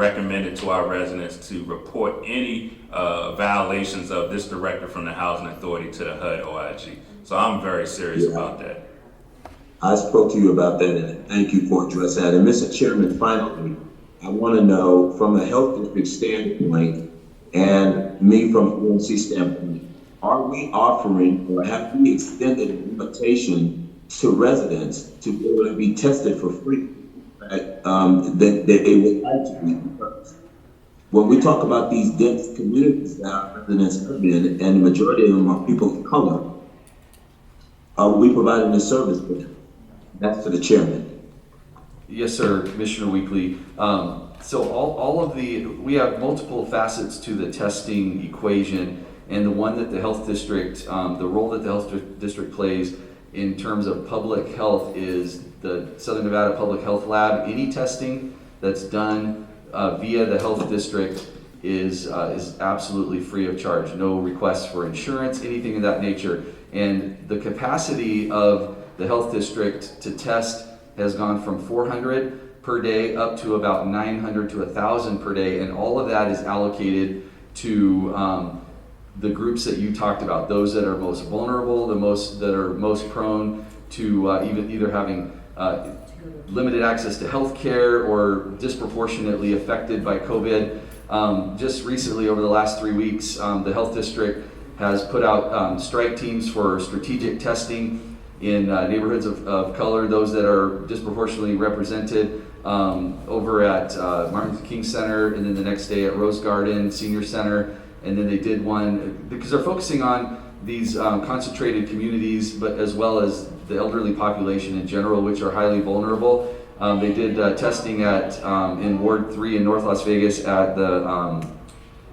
recommended to our residents to report any violations of this directive from the Housing Authority to the HUD OIG. So I'm very serious about that. I spoke to you about that, and thank you for addressing that. And Mr. Chairman, finally, I want to know from a health district standpoint and me from an UNC standpoint, are we offering or have we extended an invitation to residents to be able to be tested for free that they would like to be? Because when we talk about these dense communities that our residents live in, and the majority of them are people of color, are we providing a service for them? That's for the chairman. Yes, sir, Commissioner Weekly. So all of we have multiple facets to the testing equation, and the one that the health district, the role that the health district plays in terms of public health is the Southern Nevada Public Health Lab. Any testing that's done via the health district is absolutely free of charge. No requests for insurance, anything of that nature. And the capacity of the health district to test has gone from 400 per day up to about 900 to 1,000 per day, and all of that is allocated to the groups that you talked about, those that are most vulnerable, that are most prone to either having limited access to health care or disproportionately affected by COVID. Just recently, over the last 3 weeks, the health district has put out strike teams for strategic testing in neighborhoods of color, those that are disproportionately represented, over at Martin Luther King Center, and then the next day at Rose Garden Senior Center. And then they did one, because they're focusing on these concentrated communities, but as well as the elderly population in general, which are highly vulnerable. They did testing in Ward 3 in North Las Vegas at the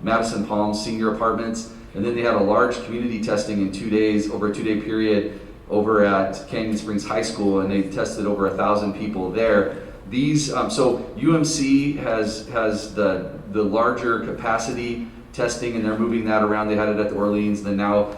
Madison Palms Senior Apartments. And then they had a large community testing in 2 days, over a 2-day period, over at Canyon Springs High School, and they tested over 1,000 people there. These, so UMC has the larger capacity testing, and they're moving that around. They had it at the Orleans, then now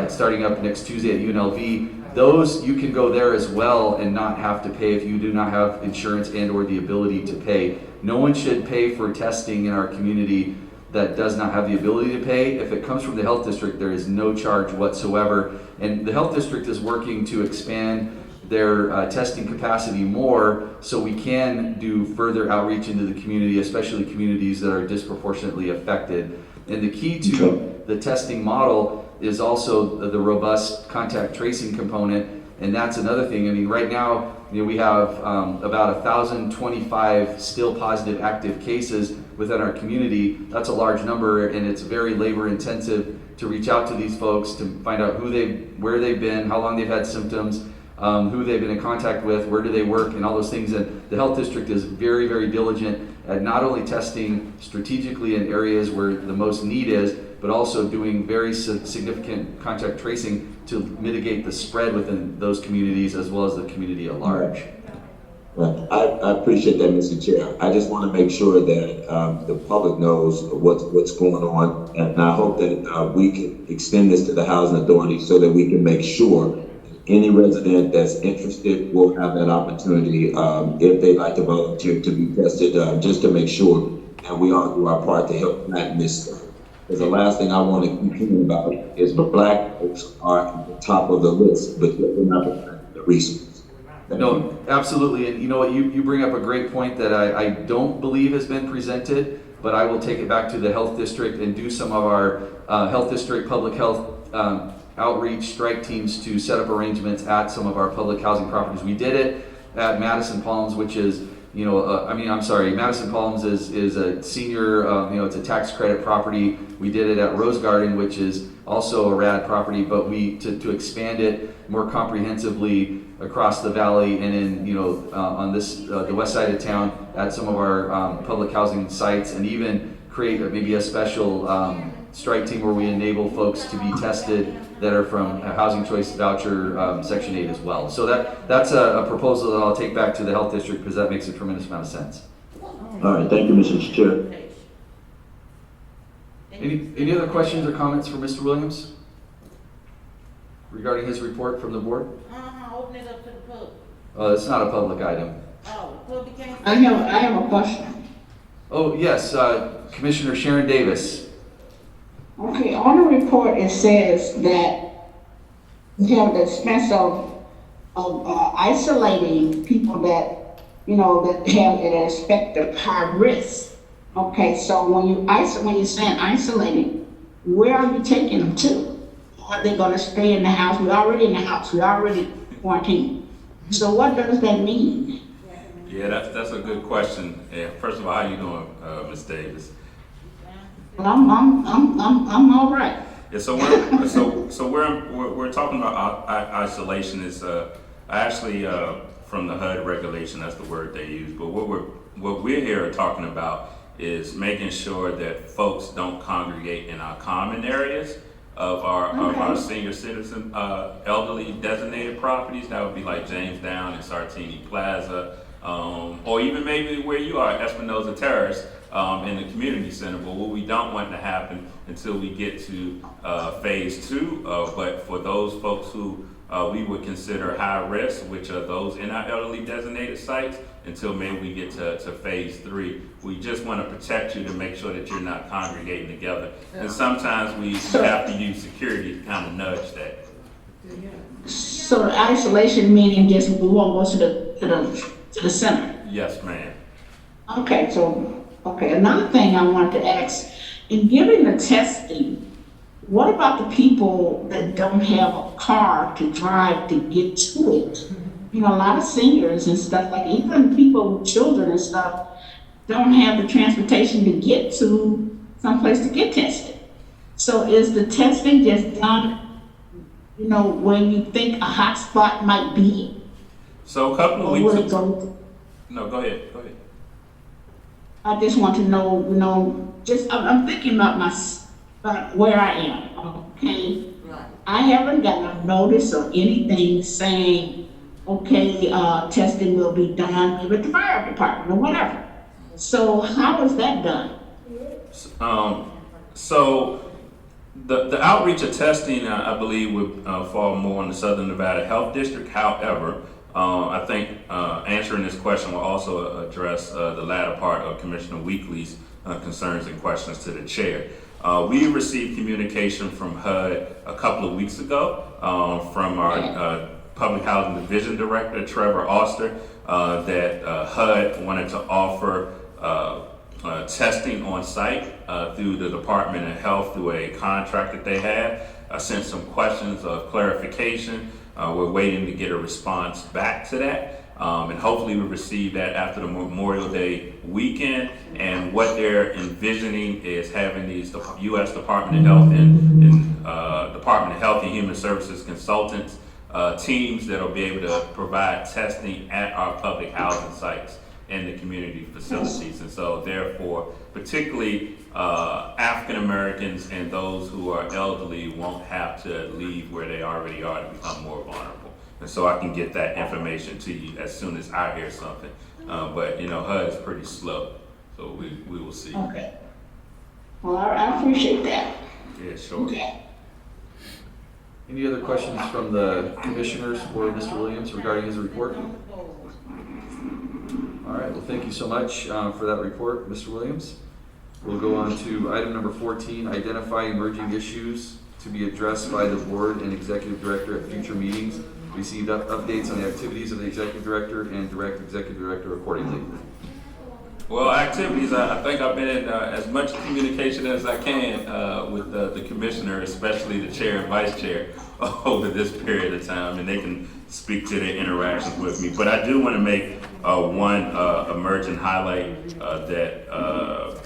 starting up next Tuesday at UNLV. Those, you can go there as well and not have to pay if you do not have insurance and or the ability to pay. No one should pay for testing in our community that does not have the ability to pay. If it comes from the health district, there is no charge whatsoever. And the health district is working to expand their testing capacity more so we can do further outreach into the community, especially communities that are disproportionately affected. And the key to the testing model is also the robust contact tracing component. And that's another thing. I mean, right now, we have about 1,025 still positive active cases within our community. That's a large number, and it's very labor intensive to reach out to these folks to find out where they've been, how long they've had symptoms, who they've been in contact with, where do they work, and all those things. And the health district is very, very diligent at not only testing strategically in areas where the most need is, but also doing very significant contact tracing to mitigate the spread within those communities as well as the community at large. Right. I appreciate that, Mr. Chair. I just want to make sure that the public knows what's going on, and I hope that we can extend this to the Housing Authority so that we can make sure any resident that's interested will have that opportunity if they'd like to volunteer to be tested, just to make sure that we all do our part to help flatten this stuff. Because the last thing I want to keep hearing about is the black folks are at the top of the list, but they're not the resources. No, absolutely. And you know what, you bring up a great point that I don't believe has been presented, but I will take it back to the health district and do some of our health district public health outreach strike teams to set up arrangements at some of our public housing properties. We did it at Madison Palms, which is, Madison Palms is a senior, it's a tax credit property. We did it at Rose Garden, which is also a RAD property, but to expand it more comprehensively across the valley and in, on this, the west side of town at some of our public housing sites, and even create maybe a special strike team where we enable folks to be tested that are from a Housing Choice Voucher Section 8 as well. So that's a proposal that I'll take back to the health district because that makes a tremendous amount of sense. All right, thank you, Mr. Chair. Any other questions or comments for Mr. Williams regarding his report from the board? Open it up to the public. It's not a public item. Oh, public can't. I have a question. Oh, yes, Commissioner Sharon Davis. Okay, on the report, it says that we have the expense of isolating people that, that have an aspect of high risk. Okay, so when you're saying isolating, where are you taking them to? Are they gonna stay in the house? We're already in the house, we're already quarantined. So what does that mean? Yeah, that's a good question. Yeah, first of all, how you doing, Ms. Davis? Well, I'm all right. Yeah, so we're talking about isolation is actually from the HUD regulation. That's the word they use. But what we're here talking about is making sure that folks don't congregate in our common areas of our senior citizen elderly designated properties. That would be like James Down and Sartini Plaza, or even maybe where you are, Espinosa Terrace. In the community center, but what we don't want to happen until we get to phase 2, but for those folks who we would consider high risk, which are those in our elderly designated sites, until maybe we get to phase 3, we just want to protect you to make sure that you're not congregating together. And sometimes we have to use security to kind of nudge that. So the isolation meaning just we won't go to the center. Yes, ma'am. Okay, another thing I wanted to ask, in giving the testing, what about the people that don't have a car to drive to get to it? A lot of seniors and stuff, like even people with children and stuff, don't have the transportation to get to someplace to get tested. So is the testing just done, when you think a hot spot might be? So a couple of Or weeks will it ago. go? No, go ahead. I just want to know, I'm thinking about where I am, okay? Right. I haven't gotten a notice or anything saying, okay, testing will be done with the fire department or whatever. So how is that done? So the outreach of testing, I believe, would fall more on the Southern Nevada Health District. However, I think answering this question will also address the latter part of Commissioner Weekly's concerns and questions to the chair. We received communication from HUD a couple of weeks ago from our Public Housing Division Director, Trevor Oster, that HUD wanted to offer testing on site through the Department of Health through a contract that they have. I sent some questions of clarification. We're waiting to get a response back to that. And hopefully we receive that after the Memorial Day weekend. And what they're envisioning is having these U.S. Department of Health and Department of Health and Human Services consultants teams that will be able to provide testing at our public housing sites and the community facilities. And so therefore, particularly African Americans and those who are elderly won't have to leave where they already are to become more vulnerable. And so I can get that information to you as soon as I hear something. But HUD is pretty slow, so we will see. Okay. Well, I appreciate that. Yeah, sure. Okay. Any other questions from the commissioners for Mr. Williams regarding his report? All right, well, thank you so much for that report, Mr. Williams. We'll go on to item number 14, identify emerging issues to be addressed by the board and executive director at future meetings. Receive updates on the activities of the executive director and direct executive director accordingly. Well, activities, I think I've been in as much communication as I can with the commissioner, especially the chair and vice chair, over this period of time, and they can speak to their interactions with me. But I do want to make one emerging highlight that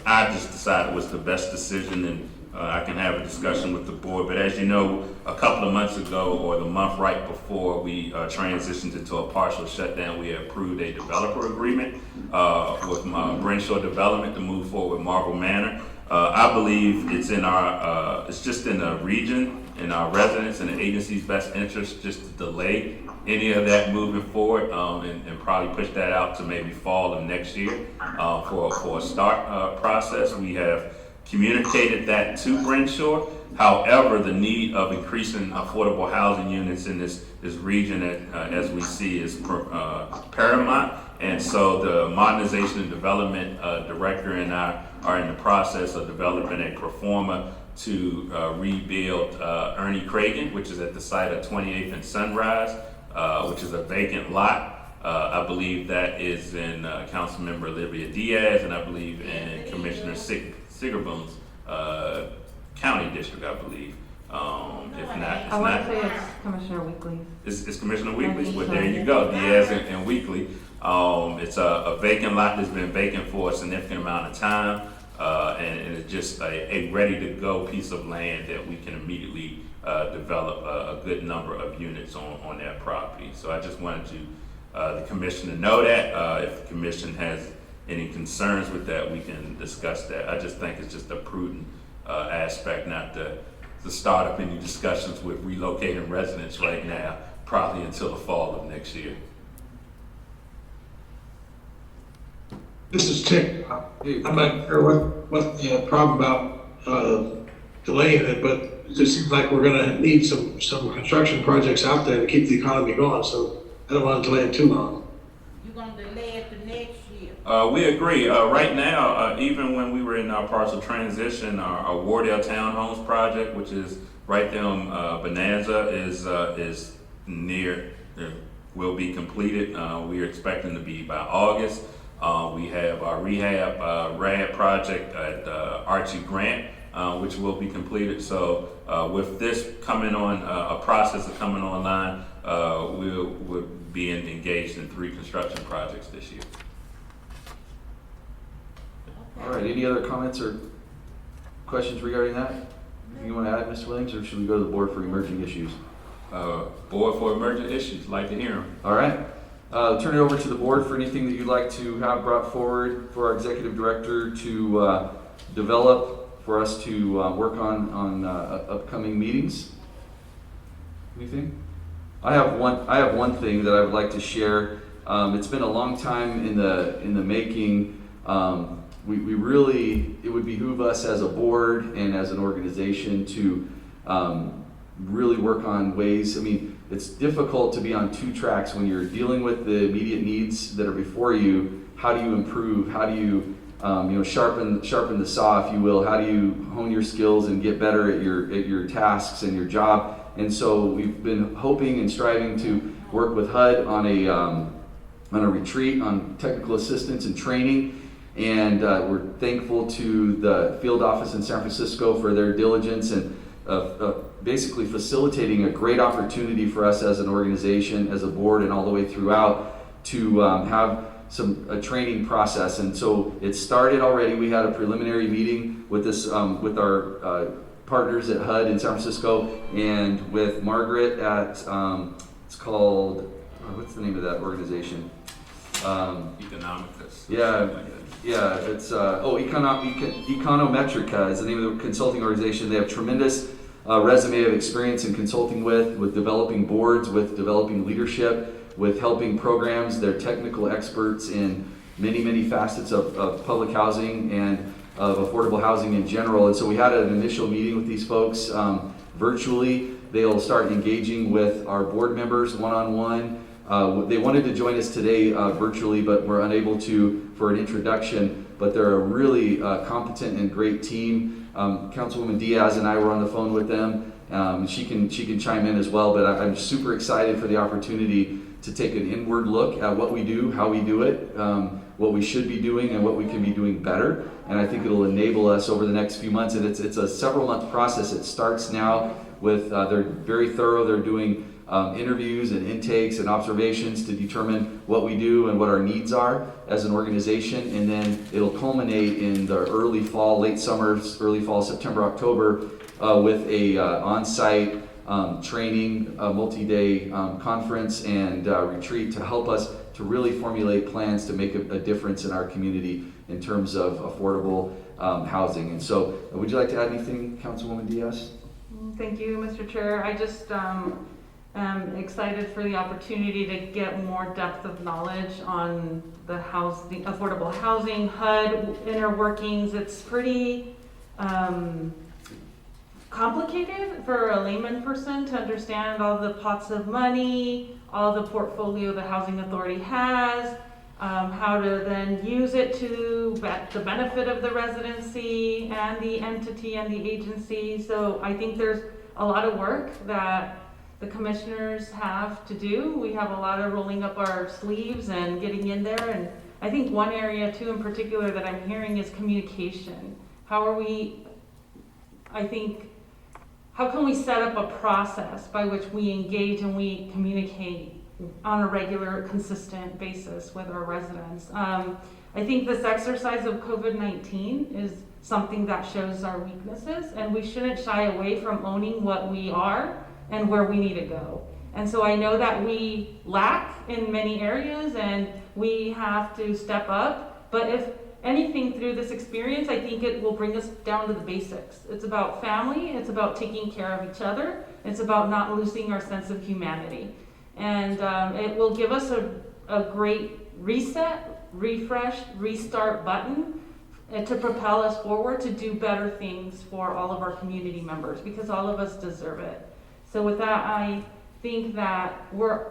I just decided was the best decision, and I can have a discussion with the board. But as you know, a couple of months ago, or the month right before we transitioned into a partial shutdown, we approved a developer agreement with Brenshaw Development to move forward with Marble Manor. I believe it's in our, it's just in the region, in our residents and the agency's best interest just to delay any of that moving forward and probably push that out to maybe fall of next year for a start process. We have communicated that to Brenshaw. However, the need of increasing affordable housing units in this region, as we see, is paramount. And so the Modernization and Development Director and I are in the process of developing a pro forma to rebuild Ernie Cragen, which is at the site of 28th and Sunrise, which is a vacant lot. I believe that is in Councilmember Olivia Diaz, and I believe in Commissioner Sigerbum's county district, I believe. If not, it's I want not. to say it's Commissioner Weekly. It's Commissioner Weekly's, but there you go, Diaz and Weekly. It's a vacant lot that's been vacant for a significant amount of time, and it's just a ready-to-go piece of land that we can immediately develop a good number of units on that property. So I just wanted the commission to know that. If the commission has any concerns with that, we can discuss that. I just think it's just a prudent aspect, not to start up any discussions with relocating residents right now, probably until the fall of next year. This is Tick. I'm not sure what the problem about delaying it, but it just seems like we're gonna need some construction projects out there to keep the economy going, so I don't want to delay it too long. You're gonna delay it to next year. We agree. Right now, even when we were in our partial transition, our Wardell Townhomes project, which is right there on Bonanza, is near, will be completed. We are expecting to be by August. We have our rehab RAD project at Archie Grant, which will be completed. So with this coming on, a process of coming online, we'll be engaged in 3 construction projects this year. All right, any other comments or questions regarding that? You want to add, Mr. Williams, or should we go to the board for emerging issues? Board for emergent issues, like to hear them. All right. Turn it over to the board for anything that you'd like to have brought forward for our executive director to develop for us to work on upcoming meetings. Anything? I have one thing that I would like to share. It's been a long time in the making. We really, it would behoove us as a board and as an organization to really work on ways. I mean, it's difficult to be on 2 tracks when you're dealing with the immediate needs that are before you. How do you improve? How do you, sharpen the saw, if you will? How do you hone your skills and get better at your tasks and your job? And so we've been hoping and striving to work with HUD on a retreat on technical assistance and training. And we're thankful to the field office in San Francisco for their diligence and basically facilitating a great opportunity for us as an organization, as a board, and all the way throughout to have a training process. And so it started already. We had a preliminary meeting with this with our partners at HUD in San Francisco and with Margaret at it's called what's the name of that organization? Economicus. Yeah, it's Econometrica is the name of the consulting organization. They have tremendous resume of experience in consulting with developing boards, with developing leadership, with helping programs. They're technical experts in many facets of public housing and of affordable housing in general. And so we had an initial meeting with these folks virtually. They'll start engaging with our board members one-on-one. They wanted to join us today virtually, but were unable to for an introduction. But they're a really competent and great team. Councilwoman Diaz and I were on the phone with them. She can chime in as well. But I'm super excited for the opportunity to take an inward look at what we do, how we do it, what we should be doing, and what we can be doing better. And I think it'll enable us over the next few months. And it's a several-month process. It starts now with they're very thorough. They're doing interviews and intakes and observations to determine what we do and what our needs are as an organization, and then it'll culminate in the early fall, late summer, early fall, September, October, with a on-site training, multi-day conference and retreat to help us to really formulate plans to make a difference in our community in terms of affordable housing. And so, would you like to add anything, Councilwoman Diaz? Thank you, Mr. Chair. I just am excited for the opportunity to get more depth of knowledge on the affordable housing, HUD inner workings. It's pretty complicated for a layman person to understand all the pots of money, all the portfolio the housing authority has. how to then use it to the benefit of the residency and the entity and the agency. So I think there's a lot of work that the commissioners have to do. We have a lot of rolling up our sleeves and getting in there. And I think one area too in particular that I'm hearing is communication. How can we set up a process by which we engage and we communicate on a regular, consistent basis with our residents? I think this exercise of COVID-19 is something that shows our weaknesses, and we shouldn't shy away from owning what we are and where we need to go. And so I know that we lack in many areas and we have to step up, but if anything through this experience, I think it will bring us down to the basics. It's about family, it's about taking care of each other, it's about not losing our sense of humanity. And it will give us a great reset, refresh, restart button to propel us forward to do better things for all of our community members, because all of us deserve it. So with that, I think that we're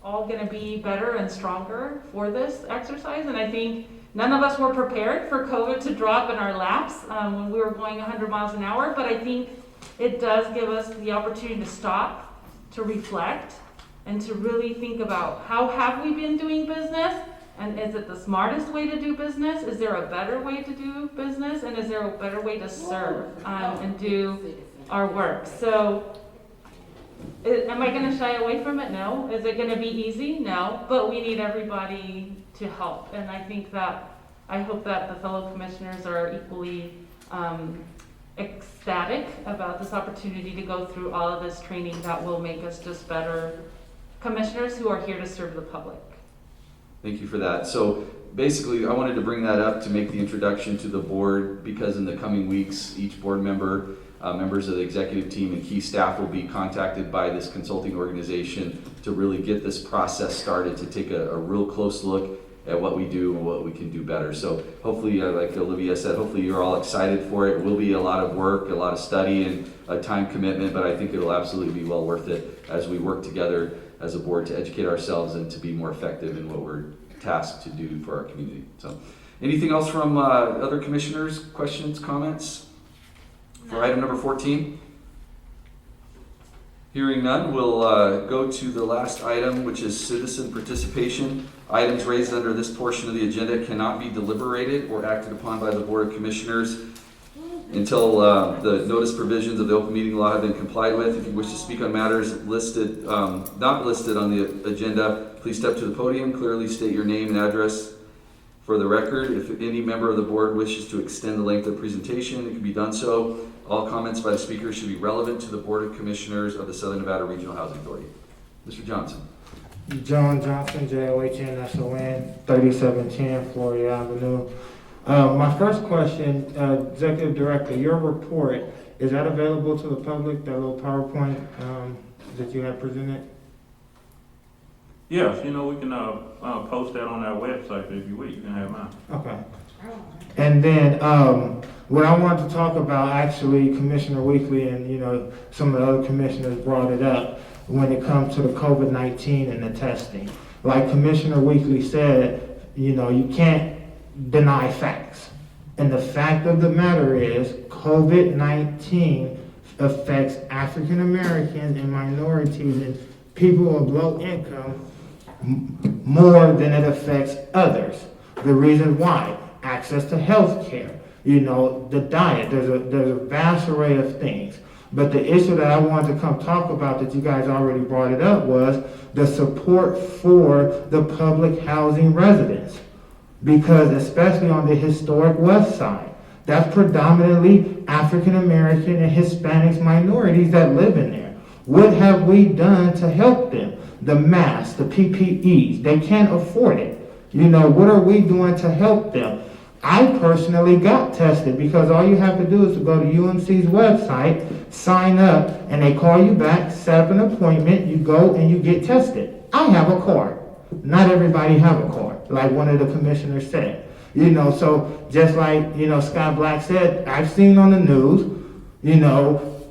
all going to be better and stronger for this exercise. And I think none of us were prepared for COVID to drop in our laps when we were going 100 miles an hour. But I think it does give us the opportunity to stop, to reflect, and to really think about how have we been doing business? And is it the smartest way to do business? Is there a better way to do business? And is there a better way to serve and do our work? So am I going to shy away from it? No. Is it going to be easy? No. But we need everybody to help. And I hope that the fellow commissioners are equally ecstatic about this opportunity to go through all of this training that will make us just better commissioners who are here to serve the public. Thank you for that. So basically, I wanted to bring that up to make the introduction to the board, because in the coming weeks, each board member, members of the executive team and key staff will be contacted by this consulting organization to really get this process started, to take a real close look at what we do and what we can do better. So hopefully, like Olivia said, hopefully you're all excited for it. It will be a lot of work, a lot of study and a time commitment, but I think it'll absolutely be well worth it as we work together as a board to educate ourselves and to be more effective in what we're tasked to do for our community. So anything else from other commissioners? Questions, comments? For item number 14? Hearing none, we'll go to the last item, which is citizen participation. Items raised under this portion of the agenda cannot be deliberated or acted upon by the Board of Commissioners until the notice provisions of the open meeting law have been complied with. If you wish to speak on matters listed, not listed on the agenda, please step to the podium, clearly state your name and address for the record. If any member of the board wishes to extend the length of the presentation, it can be done so. All comments by the speaker should be relevant to the Board of Commissioners of the Southern Nevada Regional Housing Authority. Mr. Johnson. John Johnson, JOHNSON, 3710 Florida Avenue. My first question, Executive Director, your report, is that available to the public, that little PowerPoint that you have presented? Yes, we can post that on our website if you wish. You can have mine. Okay. And then what I wanted to talk about, actually, Commissioner Weekly and some of the other commissioners brought it up when it comes to the COVID-19 and the testing. Like Commissioner Weekly said, you can't deny facts. And the fact of the matter is COVID-19 affects African Americans and minorities and people of low income more than it affects others. The reason why: access to health care, the diet, there's a vast array of things. But the issue that I wanted to come talk about, that you guys already brought it up, was the support for the public housing residents. Because especially on the historic west side, that's predominantly African American and Hispanic minorities that live in there. What have we done to help them? The masks, the PPEs, they can't afford it. What are we doing to help them? I personally got tested, because all you have to do is to go to UMC's website, sign up, and they call you back, set up an appointment, you go and you get tested. I have a card. Not everybody have a card, like one of the commissioners said. So just like, Scott Black said, I've seen on the news,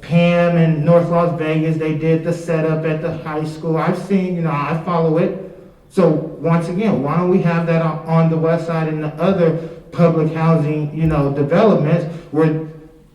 Pam in North Las Vegas, they did the setup at the high school. I've seen, I follow it. So once again, why don't we have that on the west side and the other public housing, developments where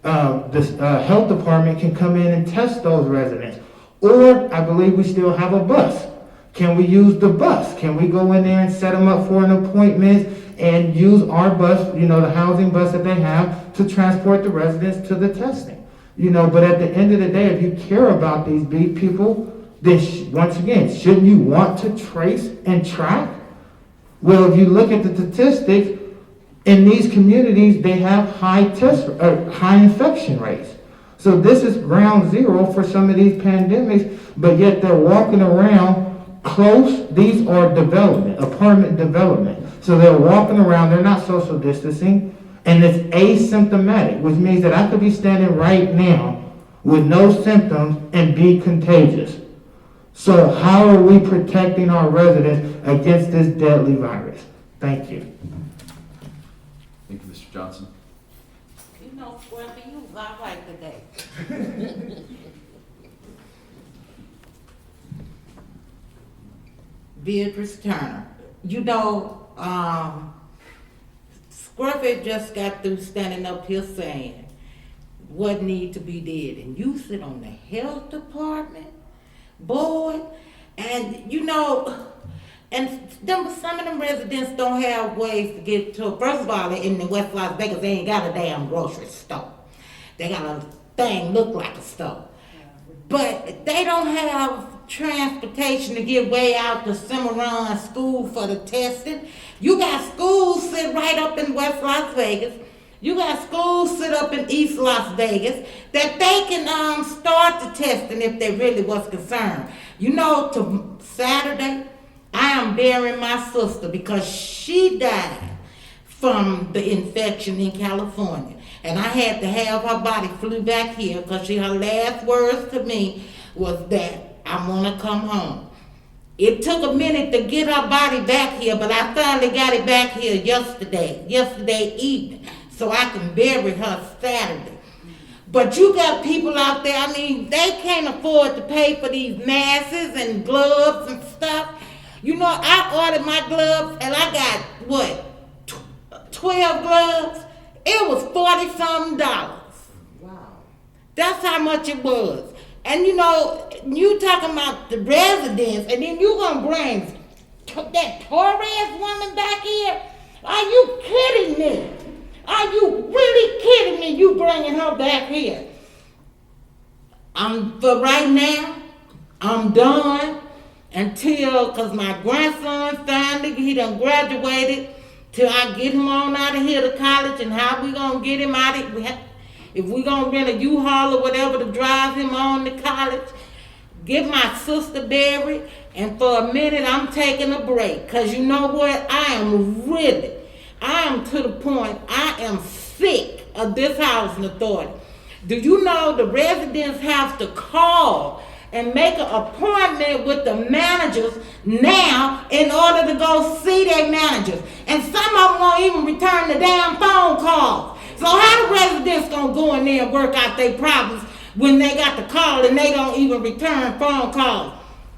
the health department can come in and test those residents? Or I believe we still have a bus. Can we use the bus? Can we go in there and set them up for an appointment and use our bus, the housing bus that they have to transport the residents to the testing? But at the end of the day, if you care about these people, then once again, shouldn't you want to trace and track? Well, if you look at the statistics, in these communities, they have high infection rates. So this is ground zero for some of these pandemics, but yet they're walking around close. These are apartment development. So they're walking around, they're not social distancing, and it's asymptomatic, which means that I could be standing right now with no symptoms and be contagious. So how are we protecting our residents against this deadly virus? Thank you. Thank you, Mr. Johnson. You know, Scruffy, you was all right today. Beatrice Turner. Scruffy just got through standing up here saying what need to be did. And you sit on the health department board, and some of them residents don't have ways to get to. First of all, in the West Las Vegas, they ain't got a damn grocery store. They got a thing look like a store, but they don't have transportation to get way out to Cimarron School for the testing. You got schools sit right up in West Las Vegas. You got schools sit up in East Las Vegas that they can start the testing if they really was concerned. To Saturday, I am burying my sister because she died from the infection in California. And I had to have her body flew back here because her last words to me was that I want to come home. It took a minute to get her body back here, but I finally got it back here yesterday evening, so I can bury her Saturday. But you got people out there, they can't afford to pay for these masks and gloves and stuff. I ordered my gloves and I got, 12 gloves? It was $40-something. Wow. That's how much it was. And you talking about the residents, and then you gonna bring that Torres woman back here? Are you kidding me? Are you really kidding me? You bringing her back here? For right now, I'm done because my grandson finally, he done graduated, till I get him on out of here to college. And how we gonna get him out of here? If we gonna rent a U-Haul or whatever to drive him on to college, get my sister buried, and for a minute I'm taking a break. Cause you know what? I am to the point, I am sick of this housing authority. Do you know the residents have to call and make an appointment with the managers now in order to go see their managers? And some of them won't even return the damn phone calls. So how the residents gonna go in there and work out their problems when they got the call and they don't even return phone calls?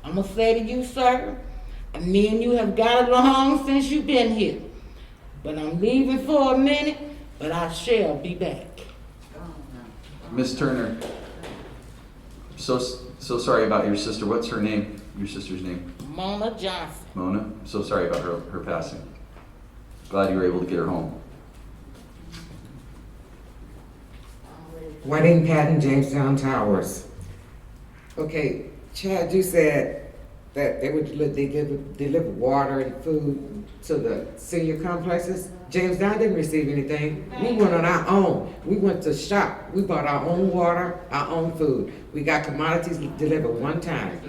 I'm gonna say to you, sir, me and you have got along since you've been here. But I'm leaving for a minute, but I shall be back. Ms. Turner, so sorry about your sister. What's her name? Your sister's name? Mona Johnson. Mona? I'm so sorry about her passing. Glad you were able to get her home. Wedding Patton, Jamestown Towers. Okay, Chad, you said that they would deliver water and food to the senior complexes. Jamestown didn't receive anything. We went on our own. We went to shop. We bought our own water, our own food. We got commodities delivered one time.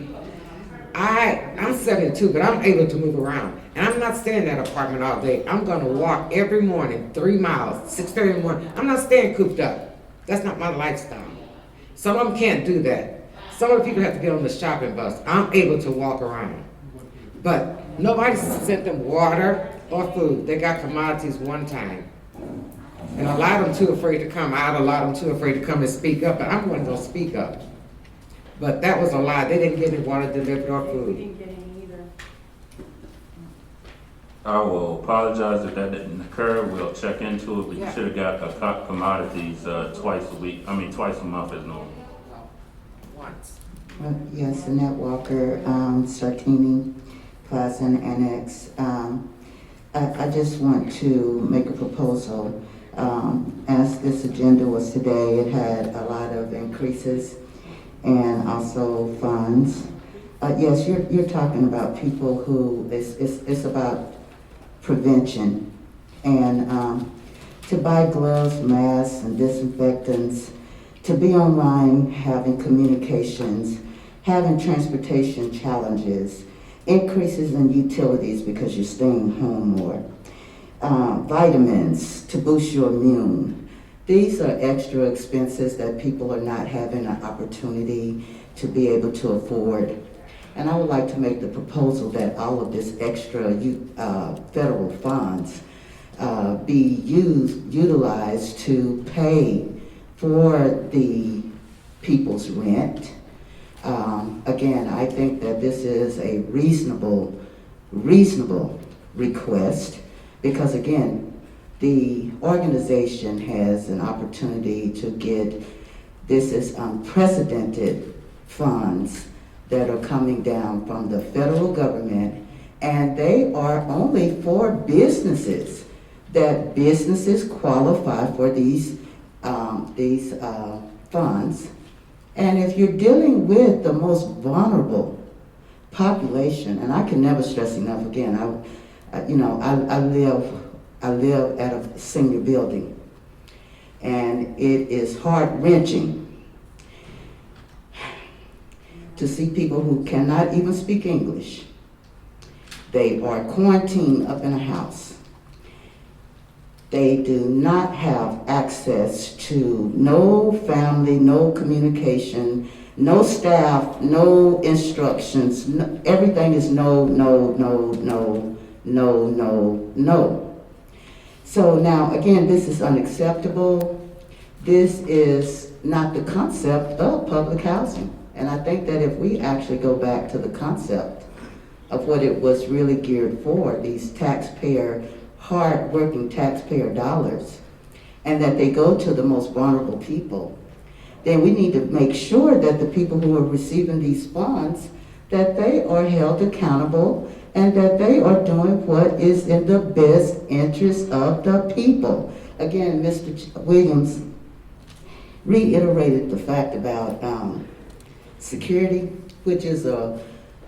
I'm 72, but I'm able to move around. And I'm not staying in that apartment all day. I'm gonna walk every morning, 3 miles, 6:30 in the morning. I'm not staying cooped up. That's not my lifestyle. Some of them can't do that. Some of the people have to get on the shopping bus. I'm able to walk around. But nobody sent them water or food. They got commodities one time. And a lot of them too afraid to come out. A lot of them too afraid to come and speak up. But I'm going to speak up. But that was a lie. They didn't get any water delivered or food. I will apologize if that didn't occur. We'll check into it, but you Yeah. should have got commodities twice a week, twice a month as normal. Once. Yes, Annette Walker, Sartini Plaza and Annex. I just want to make a proposal. As this agenda was today, it had a lot of increases and also funds. Yes, you're talking about people who, it's about prevention. And to buy gloves, masks, and disinfectants, to be online, having communications, having transportation challenges, increases in utilities because you're staying home more, vitamins to boost your immune. These are extra expenses that people are not having an opportunity to be able to afford. And I would like to make the proposal that all of this extra federal funds be utilized to pay for the people's rent. Again, I think that this is a reasonable request because again, the organization has an opportunity to get, this is unprecedented funds that are coming down from the federal government, and they are only for businesses, that businesses qualify for these funds. And if you're dealing with the most vulnerable population, and I can never stress enough again, I live at a senior building, and it is heart-wrenching to see people who cannot even speak English. They are quarantined up in a house. They do not have access to no family, no communication, no staff, no instructions. No, everything is no. So now, again, this is unacceptable. This is not the concept of public housing. And I think that if we actually go back to the concept of what it was really geared for, these hard-working taxpayer dollars, and that they go to the most vulnerable people, then we need to make sure that the people who are receiving these funds, that they are held accountable and that they are doing what is in the best interest of the people. Again, Mr. Williams reiterated the fact about security, which is a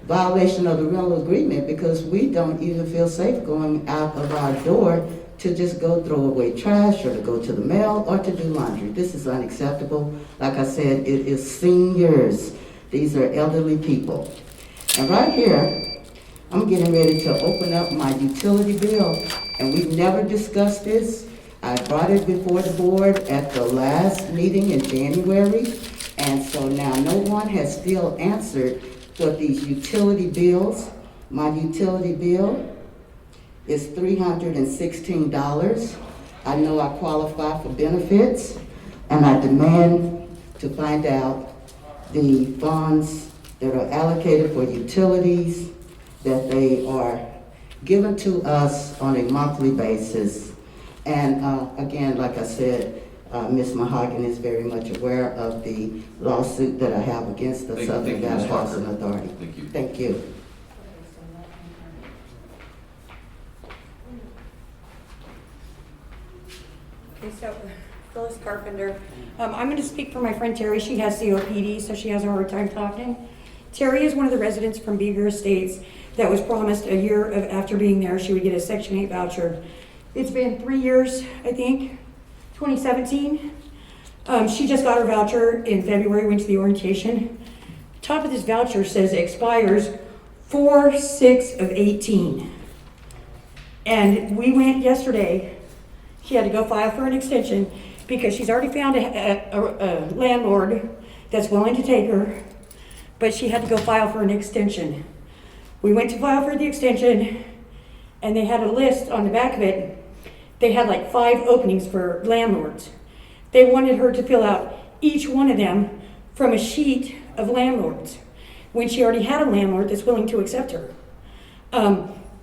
violation of the rental agreement because we don't even feel safe going out of our door to just go throw away trash or to go to the mail or to do laundry. This is unacceptable. Like I said, it is seniors. These are elderly people. And right here, I'm getting ready to open up my utility bill, and we've never discussed this. I brought it before the board at the last meeting in January, and so now no one has still answered for these utility bills. My utility bill is $316. I know I qualify for benefits, and I demand to find out the funds that are allocated for utilities, that they are given to us on a monthly basis. And again, like I said, Ms. Mahagan is very much aware of the lawsuit that I have against the Thank Southern you, Ms. Valley Walker. Housing Authority. Thank you. Thank you. Okay, so Phyllis Carpenter. I'm going to speak for my friend Terry. She has COPD, so she has a hard time talking. Terry is one of the residents from Beaver Estates that was promised a year after being there she would get a Section 8 voucher. It's been 3 years, I think, 2017. She just got her voucher in February, went to the orientation. Top of this voucher says it expires 4/6/18. And we went yesterday. She had to go file for an extension because she's already found a landlord that's willing to take her, but she had to go file for an extension. We went to file for the extension, and they had a list on the back of it. They had like 5 openings for landlords. They wanted her to fill out each one of them from a sheet of landlords when she already had a landlord that's willing to accept her.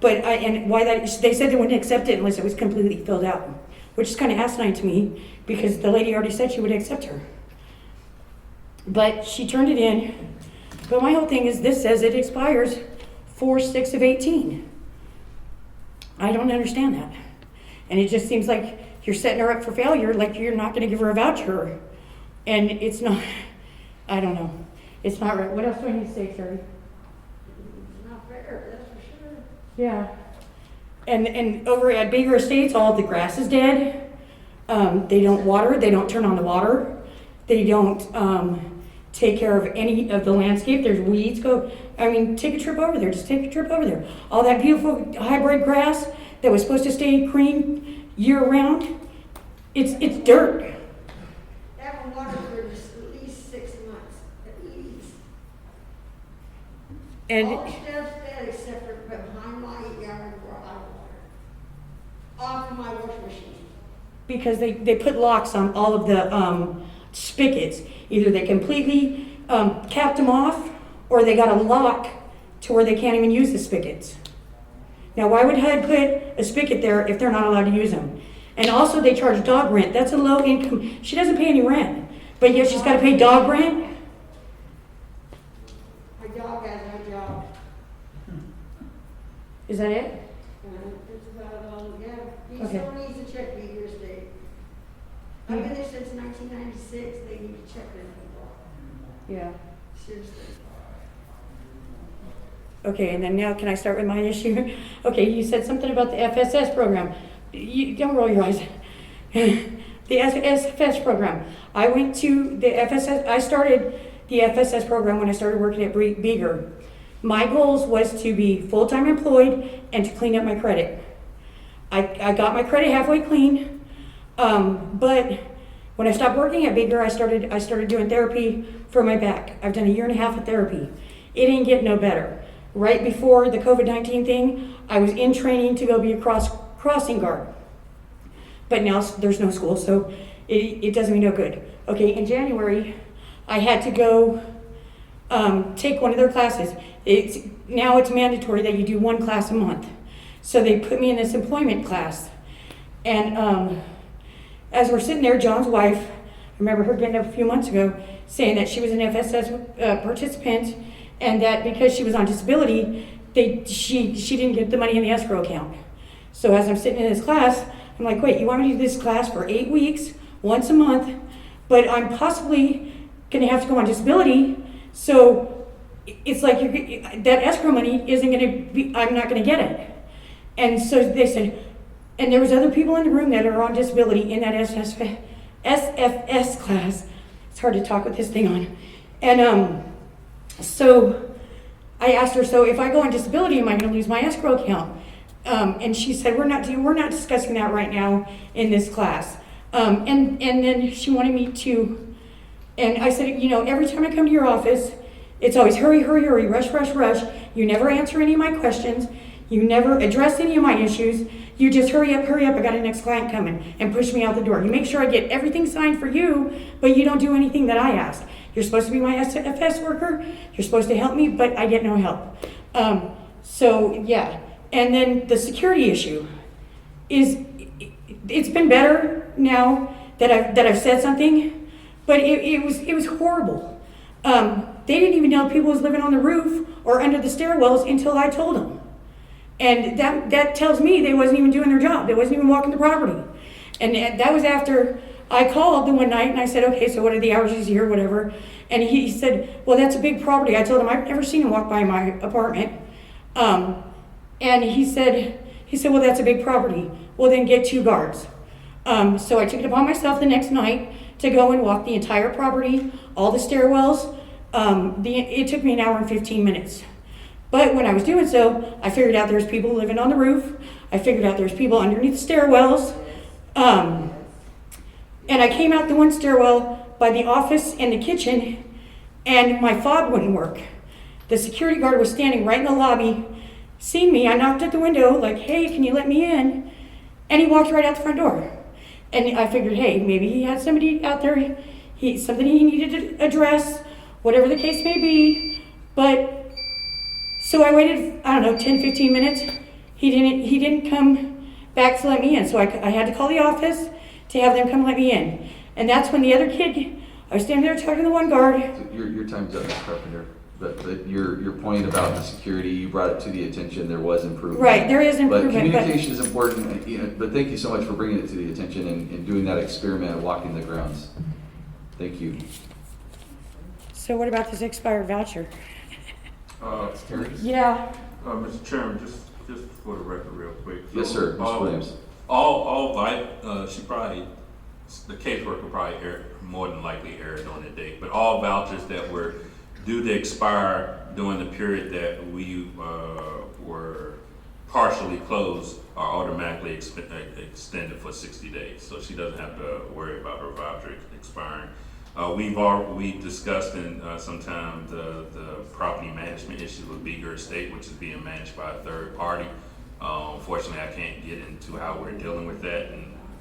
But and why that, they said they wouldn't accept it unless it was completely filled out, which is kind of asinine to me because the lady already said she would accept her. But she turned it in. But my whole thing is, this says it expires 4/6/18. I don't understand that. And it just seems like you're setting her up for failure, like you're not gonna give her a voucher. And it's not, I don't know. It's not right. What else do I need to say, Terry? It's not fair, that's for sure. Yeah. And over at Bigger Estates, all the grass is dead. They don't water, they don't turn on the water. They don't take care of any of the landscape. There's weeds take a trip over there, just take a trip over there. All that beautiful hybrid grass that was supposed to stay green year round, it's dirt. They haven't watered for just at least 6 months, at least. And All the stuff's dead except for behind my yard where I water. Off of my wash machine. because they put locks on all of the spigots. Either they completely capped them off, or they got a lock to where they can't even use the spigots. Now, why would HUD put a spigot there if they're not allowed to use them? And also, they charge dog rent. That's a low income. She doesn't pay any rent, but yet she's got to pay dog rent. My dog has no job. Is that it? It's about all, yeah. He Okay. still needs to check the year state. I've been there since 1996. They need to check them people. Yeah. Seriously. Okay, and then now can I start with my issue? Okay, you said something about the FSS program. You don't roll your eyes. The FSS program. I went to the FSS, I started the FSS program when I started working at Beager. My goals was to be full-time employed and to clean up my credit. I got my credit halfway clean, but when I stopped working at Beager, I started doing therapy for my back. I've done 1.5 years of therapy. It ain't getting no better. Right before the COVID-19 thing, I was in training to go be a crossing guard. But now there's no school, so it does me no good. Okay, in January, I had to go take one of their classes. Now it's mandatory that you do 1 class a month. So they put me in this employment class. And as we're sitting there, John's wife, I remember her getting up a few months ago, saying that she was an FSS participant, and that because she was on disability, she didn't get the money in the escrow account. So as I'm sitting in this class, I'm like, wait, you want me to do this class for 8 weeks, once a month, but I'm possibly gonna have to go on disability, so it's like that escrow money isn't gonna be, I'm not gonna get it. And so they said, and there was other people in the room that are on disability in that SFS class. It's hard to talk with this thing on. And so I asked her, so if I go on disability, am I going to lose my escrow account? And she said, we're not discussing that right now in this class. And then she wanted me to, and I said, every time I come to your office, it's always hurry, hurry, hurry, rush, rush, rush. You never answer any of my questions. You never address any of my issues. You just hurry up, I got a next client coming, and push me out the door. You make sure I get everything signed for you, but you don't do anything that I ask. You're supposed to be my SFS worker. You're supposed to help me, but I get no help. So yeah. And then the security issue is, it's been better now that I've said something, but it was horrible. They didn't even know people was living on the roof or under the stairwells until I told them. And that tells me they wasn't even doing their job. They wasn't even walking the property. And that was after I called the one night and I said, okay, so what are the hours he's here, whatever. And he said, well, that's a big property. I told him I've never seen him walk by my apartment. And he said, well, that's a big property. Well, then get 2 guards. So I took it upon myself the next night to go and walk the entire property, all the stairwells. It took me 1 hour and 15 minutes. But when I was doing so, I figured out there's people living on the roof. I figured out there's people underneath the stairwells. And I came out the one stairwell by the office and the kitchen, and my fob wouldn't work. The security guard was standing right in the lobby, seen me. I knocked at the window, like, hey, can you let me in? And he walked right out the front door. And I figured, hey, maybe he had somebody out there, something he needed to address, whatever the case may be. But so I waited, 10, 15 minutes. He didn't come back to let me in, so I had to call the office to have them come let me in. And that's when the other kid, I was standing there talking to the one guard. Your time's up, Ms. Carpenter. But your point about the security, you brought it to the attention, there was improvement. Right, there is improvement, But but- communication is important, you know, but thank you so much for bringing it to the attention and doing that experiment of walking the grounds. Thank you. So what about this expired voucher? Terry? Yeah, Mr. Chairman, just for the record real quick. Yes, sir, Mr. Williams. The caseworker probably more than likely erred on the date, but all vouchers that were due to expire during the period that we were partially closed are automatically extended for 60 days. So she doesn't have to worry about her voucher expiring. We discussed in sometime the property management issue with Beager Estate, which is being managed by a third party. Unfortunately, I can't get into how we're dealing with that,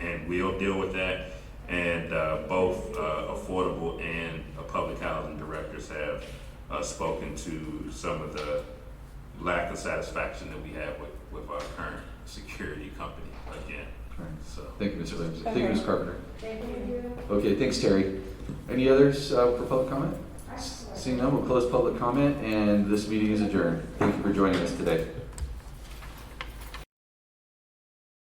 and we'll deal with that. And both affordable and public housing directors have spoken to some of the lack of satisfaction that we have with our current security company again. So Thank you, Mr. Williams. Thank you, Ms. Carpenter. Okay, thanks, Terry. Any others for public comment? Seeing none, we'll close public comment, and this meeting is adjourned. Thank you for joining us today.